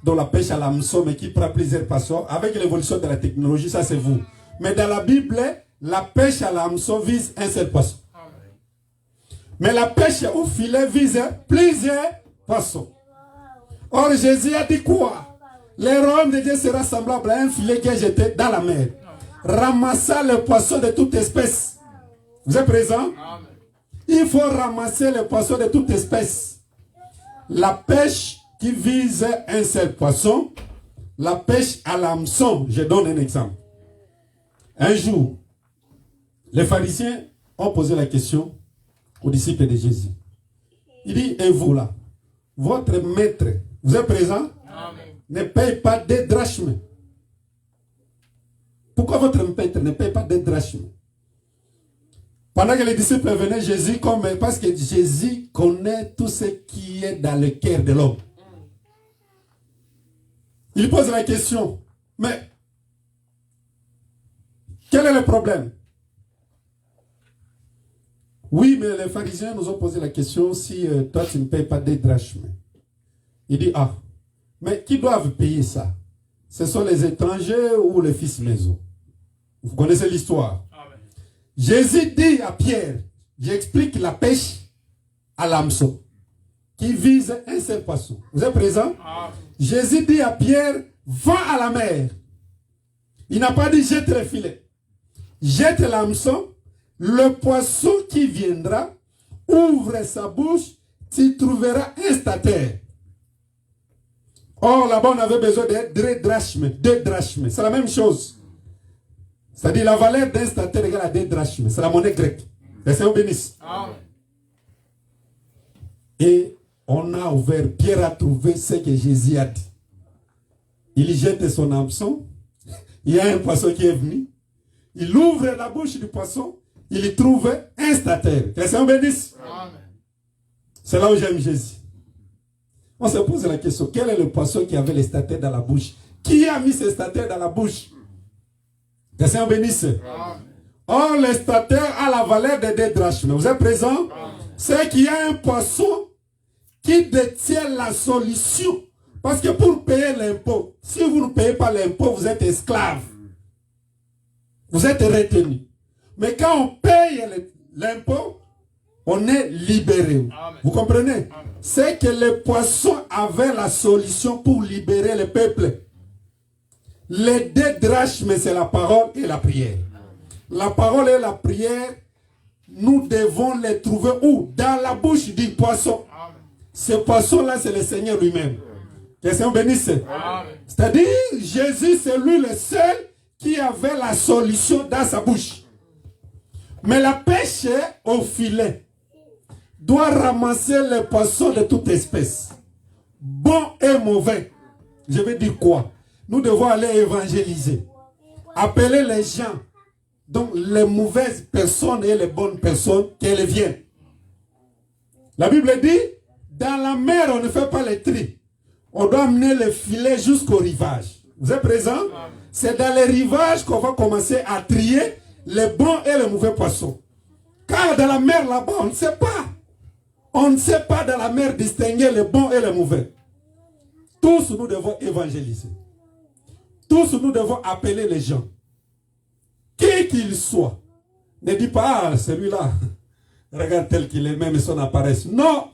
dans la pêche à l'hameçon, mais qui prend plusieurs poissons. Avec l'évolution de la technologie, ça c'est vous. Mais dans la Bible, la pêche à l'hameçon vise un seul poisson. Mais la pêche au filet vise plusieurs poissons. Or, Jésus a dit quoi? Le royaume de Dieu sera semblable à un filet qui est jeté dans la mer, ramassant les poissons de toute espèce. Vous êtes présent? Il faut ramasser les poissons de toute espèce. La pêche qui vise un seul poisson, la pêche à l'hameçon. Je donne un exemple. Un jour, Les pharisiens ont posé la question aux disciples de Jésus. Il dit, et vous là, votre maître, vous êtes présent? Amen. Ne paye pas des drachmes. Pourquoi votre maître ne paye pas des drachmes? Pendant que les disciples venaient, Jésus, parce que Jésus connaît tout ce qui est dans le cœur de l'homme. Il pose la question, mais quel est le problème? Oui, mais les pharisiens nous ont posé la question, si toi tu ne payes pas des drachmes. Il dit, ah, mais qui doivent payer ça? Ce sont les étrangers ou les fils maison? Vous connaissez l'histoire. Jésus dit à Pierre, j'explique la pêche à l'hameçon, qui vise un seul poisson. Vous êtes présent? Jésus dit à Pierre, va à la mer. Il n'a pas dit jette le filet. Jette l'hameçon, le poisson qui viendra, ouvre sa bouche, tu trouveras un statère. Or, là-bas, on avait besoin de 2 drachmes. 2 drachmes. C'est la même chose. C'est-à-dire la valeur d'un statère égale à 2 drachmes. C'est la monnaie grecque. Le Seigneur bénisse. Amen. Et on a ouvert, Pierre a trouvé ce que Jésus a dit. Il jette son hameçon. Il y a un poisson qui est venu. Il ouvre la bouche du poisson. Il y trouve un statère. Que le Seigneur bénisse. Amen. C'est là où j'aime Jésus. On se pose la question, quel est le poisson qui avait les statères dans la bouche? Qui a mis ces statères dans la bouche? Que le Seigneur bénisse. Or, le statère a la valeur de 2 drachmes. Vous êtes présent? C'est qu'il y a un poisson qui détient la solution. Parce que pour payer l'impôt, si vous ne payez pas l'impôt, vous êtes esclave. Vous êtes retenu. Mais quand on paye l'impôt, on est libéré. Amen. Vous comprenez? C'est que le poisson avait la solution pour libérer le peuple. Les 2 drachmes, c'est la parole et la prière. La parole et la prière, nous devons les trouver où? Dans la bouche du poisson. Ce poisson-là, c'est le Seigneur lui-même. Que le Seigneur bénisse. C'est-à-dire, Jésus, c'est lui le seul qui avait la solution dans sa bouche. Mais la pêche au filet doit ramasser les poissons de toute espèce, bons et mauvais. Je veux dire quoi? Nous devons aller évangéliser, appeler les gens, donc les mauvaises personnes et les bonnes personnes, qu'elles viennent. La Bible dit, dans la mer, on ne fait pas les tri. On doit amener le filet jusqu'au rivage. Vous êtes présents? C'est dans les rivages qu'on va commencer à trier les bons et les mauvais poissons. Car dans la mer là-bas, on ne sait pas. On ne sait pas dans la mer distinguer les bons et les mauvais. Tous nous devons évangéliser. Tous nous devons appeler les gens. Qui qu'il soit. Ne dis pas, ah, celui-là, regarde tel qu'il est, même son apparence. Non.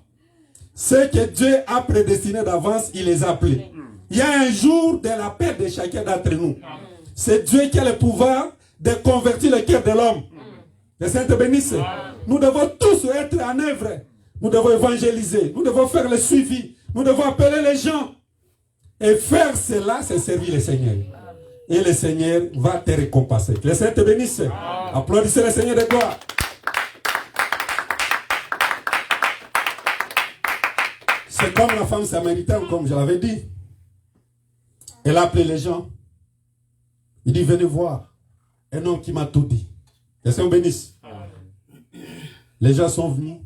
Ce que Dieu a prédestiné d'avance, il les a appelés. Il y a un jour de la paix de chacun d'entre nous. C'est Dieu qui a le pouvoir de convertir le cœur de l'homme. Le Seigneur te bénisse. Nous devons tous être en œuvre. Nous devons évangéliser. Nous devons faire le suivi. Nous devons appeler les gens. Et faire cela, c'est servir le Seigneur. Et le Seigneur va te récompenser. Que le Seigneur te bénisse. Applaudissez le Seigneur de gloire. C'est comme la femme samaritaine, comme je l'avais dit. Elle a appelé les gens. Il dit, venez voir. Un homme qui m'a tout dit. Que le Seigneur bénisse. Les gens sont venus.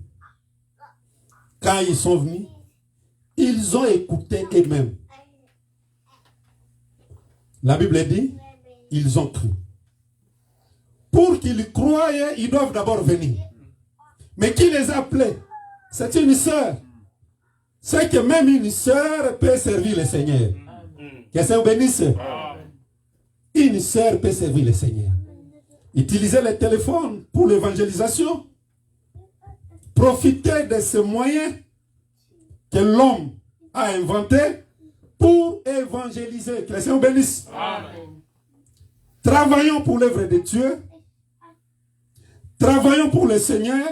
Quand ils sont venus, ils ont écouté eux-mêmes. La Bible dit, ils ont cru. Pour qu'ils croient, ils doivent d'abord venir. Mais qui les a appelés? C'est une sœur. C'est que même une sœur peut servir le Seigneur. Que le Seigneur bénisse. Une sœur peut servir le Seigneur. Utilisez le téléphone pour l'évangélisation. Profitez de ce moyen que l'homme a inventé pour évangéliser. Que le Seigneur bénisse. Amen. Travaillons pour l'œuvre de Dieu. Travaillons pour le Seigneur.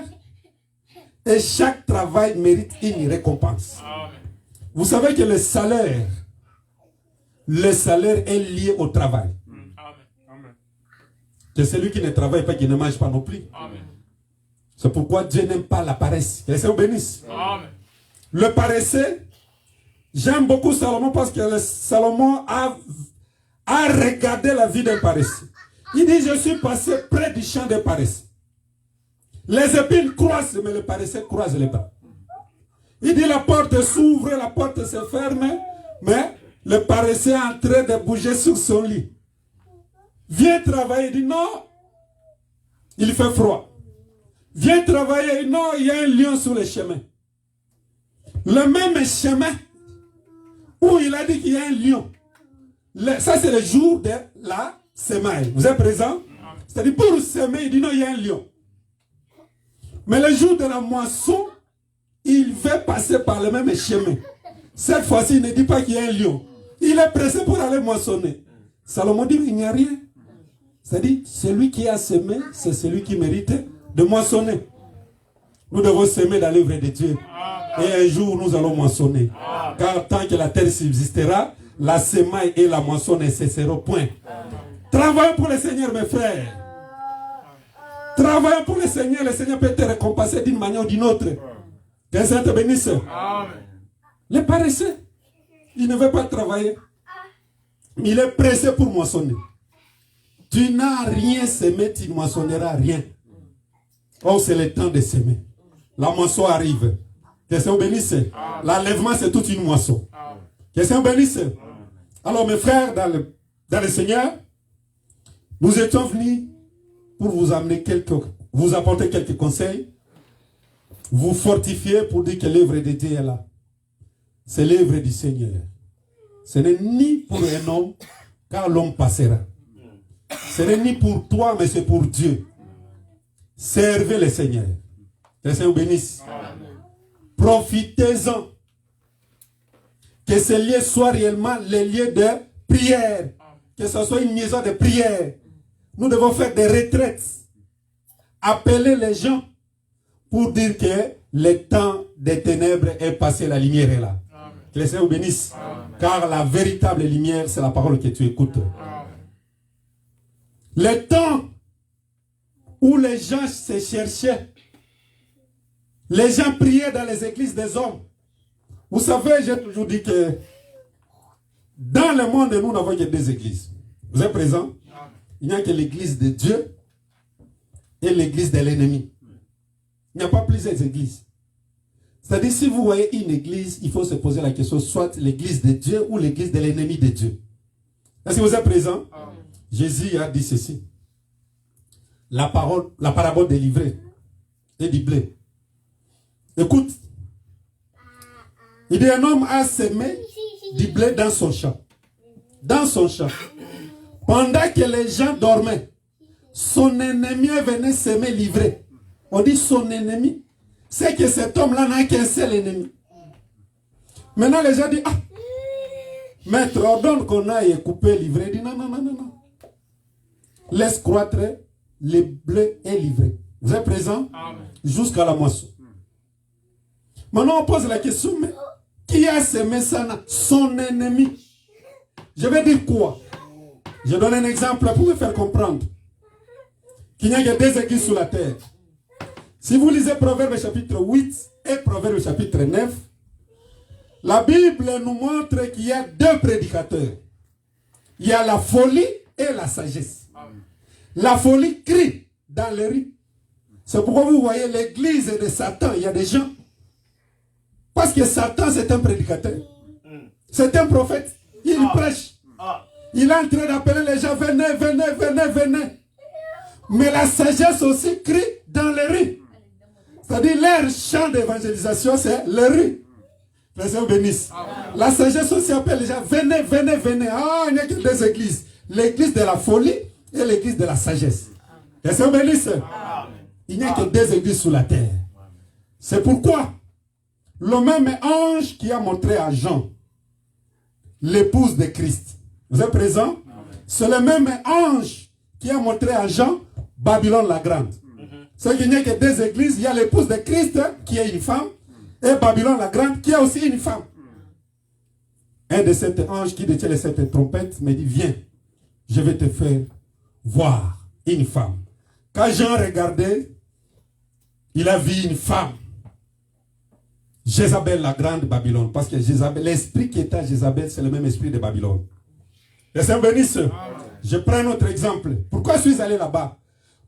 Et chaque travail mérite une récompense. Amen. Vous savez que le salaire est lié au travail. Amen. Que celui qui ne travaille pas, qui ne mange pas non plus. C'est pourquoi Dieu n'aime pas la paresse. Que le Seigneur bénisse. Amen. Le paresseux, j'aime beaucoup Salomon parce que Salomon a regardé la vie d'un paresseux. Il dit, je suis passé près du champ des paresseux. Les épines croissent, mais le paresseux croise les bras. Il dit, la porte s'ouvre, la porte se ferme, mais le paresseux est en train de bouger sur son lit. Viens travailler, il dit, non, il fait froid. Viens travailler, non, il y a un lion sur le chemin. Le même chemin où il a dit qu'il y a un lion. Ça, c'est le jour de la semaille. Vous êtes présent? C'est-à-dire, pour semer, il dit non, il y a un lion. Mais le jour de la moisson, il veut passer par le même chemin. Cette fois-ci, il ne dit pas qu'il y a un lion. Il est pressé pour aller moissonner. Salomon dit, il n'y a rien. C'est-à-dire, celui qui a semé, c'est celui qui mérite de moissonner. Nous devons semer dans l'œuvre de Dieu. Et un jour, nous allons moissonner. Car tant que la terre subsistera, la semaille et la moisson ne cesseront point. Travaillons pour le Seigneur, mes frères. Travaillons pour le Seigneur peut te récompenser d'une manière ou d'une autre. Que le Seigneur te bénisse. Le paresseux, il ne veut pas travailler. Mais il est pressé pour moissonner. Tu n'as rien semé, tu ne moissonneras rien. Oh, c'est le temps de semer. La moisson arrive. Que le Seigneur bénisse. L'enlèvement, c'est toute une moisson. Que le Seigneur bénisse. Alors, mes frères, dans le Seigneur, nous étions venus pour vous amener vous apporter quelques conseils, vous fortifier pour dire que l'œuvre de Dieu est là. C'est l'œuvre du Seigneur. Ce n'est ni pour un homme, car l'homme passera. Ce n'est ni pour toi, mais c'est pour Dieu. Servez le Seigneur. Que le Seigneur bénisse. Profitez-en. Que ce lieu soit réellement le lieu de prière. Que ce soit une maison de prière. Nous devons faire des retraites. Appeler les gens pour dire que le temps des ténèbres est passé, la lumière est là. Amen. Que le Seigneur vous bénisse. Amen. Car la véritable lumière, c'est la parole que tu écoutes. Amen. Le temps où les gens se cherchaient, les gens priaient dans les églises des hommes. Vous savez, j'ai toujours dit que dans le monde, nous n'avons que deux églises. Vous êtes présents? Il n'y a que l'église de Dieu et l'église de l'ennemi. Il n'y a pas plusieurs églises. C'est-à-dire, si vous voyez une église, il faut se poser la question, soit l'église de Dieu ou l'église de l'ennemi de Dieu. Est-ce que vous êtes présents? Jésus a dit ceci. La parabole des livrets et du blé. Écoute. Il dit, un homme a semé du blé dans son champ. Dans son champ. Pendant que les gens dormaient, son ennemi venait semer livré. On dit son ennemi. C'est que cet homme-là n'a qu'un seul ennemi. Maintenant les gens disent, ah, maître, ordonne qu'on aille couper livré. Il dit, non, non, non, non, non. Laisse croître, le blé est livré. Vous êtes présents? Jusqu'à la moisson. Maintenant on pose la question, mais qui a semé ça? Son ennemi. Je vais dire quoi? Je donne un exemple pour vous faire comprendre qu'il n'y a que deux églises sur la terre. Si vous lisez Proverbe chapitre 8 et Proverbe chapitre 9, la Bible nous montre qu'il y a deux prédicateurs. Il y a la folie et la sagesse. La folie crie dans les rues. C'est pourquoi vous voyez l'église de Satan, il y a des gens. Parce que Satan, c'est un prédicateur. C'est un prophète. Il prêche. Il est en train d'appeler les gens, venez, venez, venez, venez. Mais la sagesse aussi crie dans les rues. C'est-à-dire, leur champ d'évangélisation, c'est les rues. Que le Seigneur bénisse. La sagesse aussi appelle les gens, venez, venez, venez. Ah, il n'y a que deux églises. L'église de la folie et l'église de la sagesse. Que le Seigneur bénisse. Il n'y a que deux églises sur la terre. C'est pourquoi le même ange qui a montré à Jean l'épouse de Christ. Vous êtes présents? C'est le même ange qui a montré à Jean Babylone la grande. C'est qu'il n'y a que deux églises. Il y a l'épouse de Christ qui est une femme et Babylone la grande qui est aussi une femme. Un de ces anges qui détient les sept trompettes me dit, viens, je vais te faire voir une femme. Quand Jean regardait, il a vu une femme. Jézabel, la grande Babylone. Parce que l'esprit qui était à Jézabel, c'est le même esprit de Babylone. Le Seigneur bénisse. Je prends un autre exemple. Pourquoi je suis allé là-bas?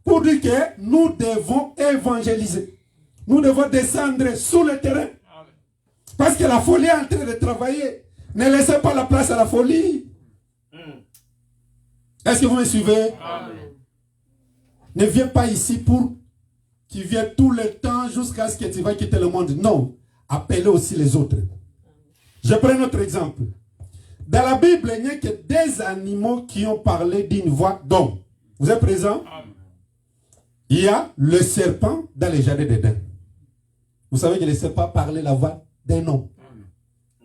Pour dire que nous devons évangéliser. Nous devons descendre sur le terrain. Parce que la folie est en train de travailler. Ne laissez pas la place à la folie. Est-ce que vous me suivez? Amen. Ne viens pas ici pour qu'il vienne tout le temps jusqu'à ce que tu vas quitter le monde. Non. Appelez aussi les autres. Je prends un autre exemple. Dans la Bible, il n'y a que des animaux qui ont parlé d'une voix d'homme. Vous êtes présents? Il y a le serpent dans les jardins d'Éden. Vous savez que le serpent parlait la voix d'un homme.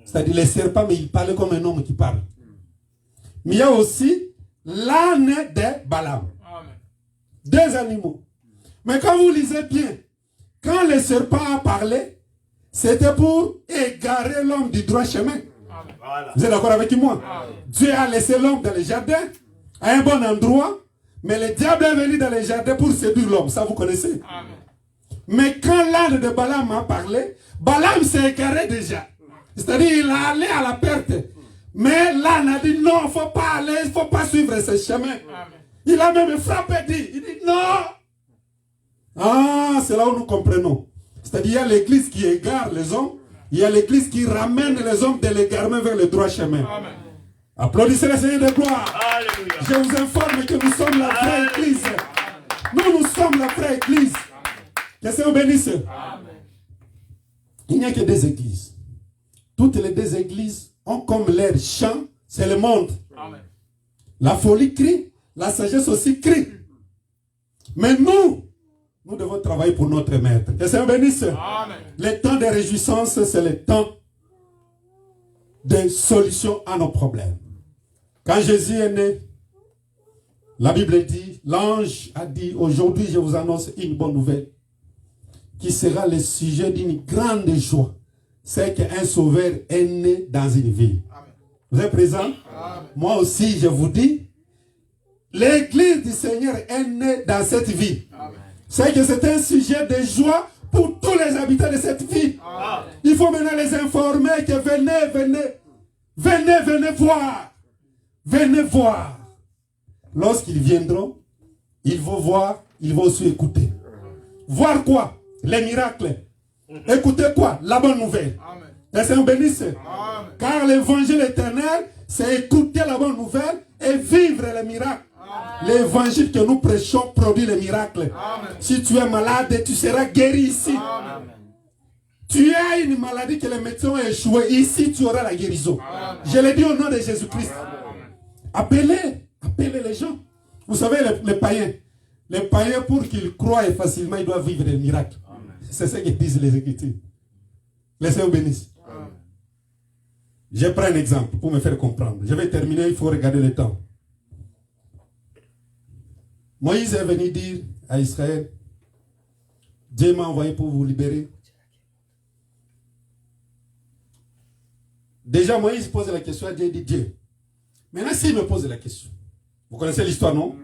C'est-à-dire le serpent, mais il parlait comme un homme qui parle. Mais il y a aussi l'âne de Balaam. Deux animaux. Mais quand vous lisez bien, quand le serpent a parlé, c'était pour égarer l'homme du droit chemin. Voilà. Vous êtes d'accord avec moi? Dieu a laissé l'homme dans les jardins, à un bon endroit, mais le diable est venu dans les jardins pour séduire l'homme. Ça, vous connaissez? Amen. Mais quand l'âne de Balaam a parlé, Balaam s'est égaré déjà. C'est-à-dire il est allé à la perte. Mais l'âne a dit non, il ne faut pas aller, il ne faut pas suivre ce chemin. Amen. Il a même frappé, il dit non. Ah, c'est là où nous comprenons. C'est-à-dire il y a l'église qui égare les hommes, il y a l'église qui ramène les hommes de l'égarement vers le droit chemin. Amen. Applaudissez le Seigneur de gloire. Alléluia. Je vous informe que nous sommes la vraie église. Nous sommes la vraie église. Que le Seigneur bénisse. Amen. Il n'y a que des églises. Toutes les deux églises ont comme leur chant, c'est le monde. Amen. La folie crie, la sagesse aussi crie. Mais nous devons travailler pour notre maître. Que le Seigneur bénisse. Amen. Le temps de réjouissance, c'est le temps de solution à nos problèmes. Quand Jésus est né, la Bible dit, l'ange a dit, aujourd'hui je vous annonce une bonne nouvelle, qui sera le sujet d'une grande joie. C'est qu'un sauveur est né dans une ville. Amen. Vous êtes présents? Amen. Moi aussi je vous dis, l'église du Seigneur est née dans cette ville. C'est que c'est un sujet de joie pour tous les habitants de cette ville. Amen. Il faut maintenant les informer que venez voir. Venez voir. Lorsqu'ils viendront, ils vont voir, ils vont aussi écouter. Voir quoi? Les miracles. Écouter quoi? La bonne nouvelle. Le Seigneur bénisse. Car l'évangile éternel, c'est écouter la bonne nouvelle et vivre les miracles. L'évangile que nous prêchons produit les miracles. Amen. Si tu es malade, tu seras guéri ici. Amen. Tu as une maladie que les médecins ont échoué. Ici, tu auras la guérison. Amen. Je le dis au nom de Jésus-Christ. Appelez les gens. Vous savez, les païens. Les païens, pour qu'ils croient facilement, ils doivent vivre des miracles. C'est ce que disent les Écritures. Les Seigneur bénisse. Amen. Je prends un exemple pour me faire comprendre. Je vais terminer, il faut regarder le temps. Moïse est venu dire à Israël, Dieu m'a envoyé pour vous libérer. Déjà, Moïse pose la question à Dieu, il dit Dieu. Maintenant, s'il me pose la question, vous connaissez l'histoire, non?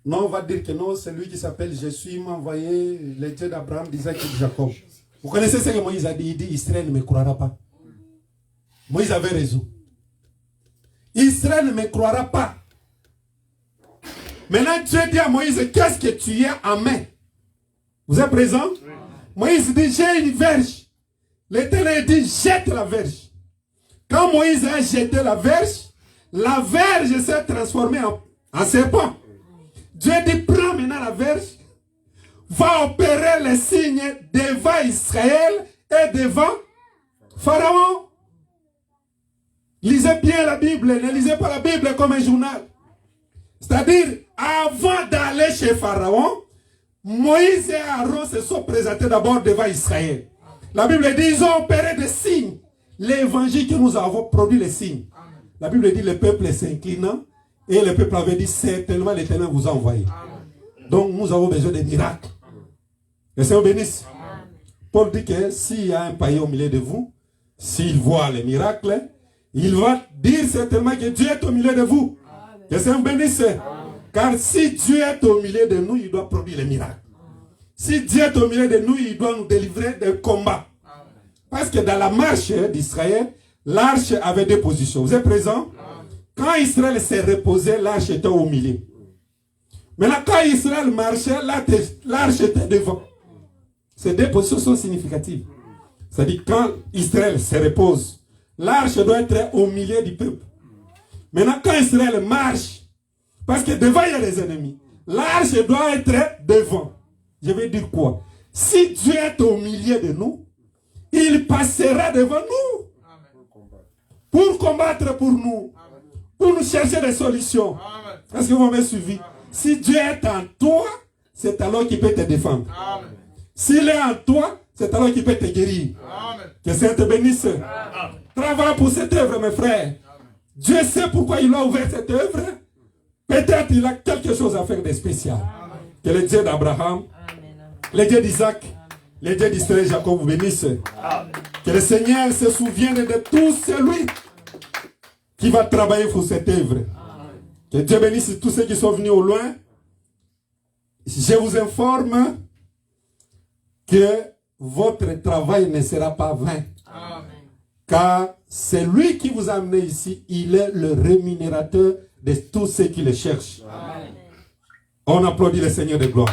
Non, on va dire que non, c'est lui qui s'appelle Jésus, m'a envoyé le Dieu d'Abraham, d'Isaac et de Jacob. Vous connaissez ce que Moïse a dit? Il dit, Israël ne me croira pas. Moïse avait raison. Israël ne me croira pas. Maintenant, Dieu dit à Moïse, qu'est-ce que tu as en main? Vous êtes présent? Oui. Moïse dit, j'ai une verge. L'Éternel dit, jette la verge. Quand Moïse a jeté la verge s'est transformée en serpent. Dieu dit, prends maintenant la verge, va opérer les signes devant Israël et devant Pharaon. Lisez bien la Bible, ne lisez pas la Bible comme un journal. C'est-à-dire, avant d'aller chez Pharaon, Moïse et Aaron se sont présentés d'abord devant Israël. La Bible dit, ils ont opéré des signes. L'évangile que nous avons produit les signes. La Bible dit, le peuple s'inclinant, et le peuple avait dit, certainement l'Éternel vous a envoyé. Donc nous avons besoin de miracles. Le Seigneur bénisse. Paul dit que s'il y a un païen au milieu de vous, s'il voit les miracles, il va dire certainement que Dieu est au milieu de vous. Que le Seigneur bénisse. Car si Dieu est au milieu de nous, il doit produire les miracles. Si Dieu est au milieu de nous, il doit nous délivrer des combats. Parce que dans la marche d'Israël, l'arche avait deux positions. Vous êtes présents? Quand Israël s'est reposé, l'arche était au milieu. Maintenant, quand Israël marchait, l'arche était devant. Ces deux positions sont significatives. C'est-à-dire, quand Israël se repose, l'arche doit être au milieu du peuple. Maintenant, quand Israël marche, parce que devant il y a les ennemis, l'arche doit être devant. Je vais dire quoi? Si Dieu est au milieu de nous, il passera devant nous. Pour combattre pour nous. Pour nous chercher des solutions. Est-ce que vous m'avez suivi? Si Dieu est en toi, c'est alors qu'il peut te défendre. S'il est en toi, c'est alors qu'il peut te guérir. Que le Seigneur te bénisse. Travaille pour cette œuvre, mes frères. Dieu sait pourquoi il a ouvert cette œuvre. Peut-être il a quelque chose à faire de spécial. Que le Dieu d'Abraham, le Dieu d'Isaac, le Dieu d'Israël, Jacob vous bénisse. Que le Seigneur se souvienne de tout celui qui va travailler pour cette œuvre. Que Dieu bénisse tous ceux qui sont venus au loin. Je vous informe que votre travail ne sera pas vain. Car c'est lui qui vous a amené ici. Il est le rémunérateur de tous ceux qui le cherchent. Amen. On applaudit le Seigneur de gloire.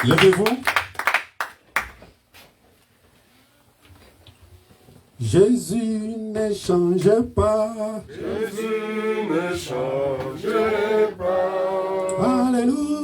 Levez-vous. Jésus ne change pas. Jésus ne change pas. Alléluia.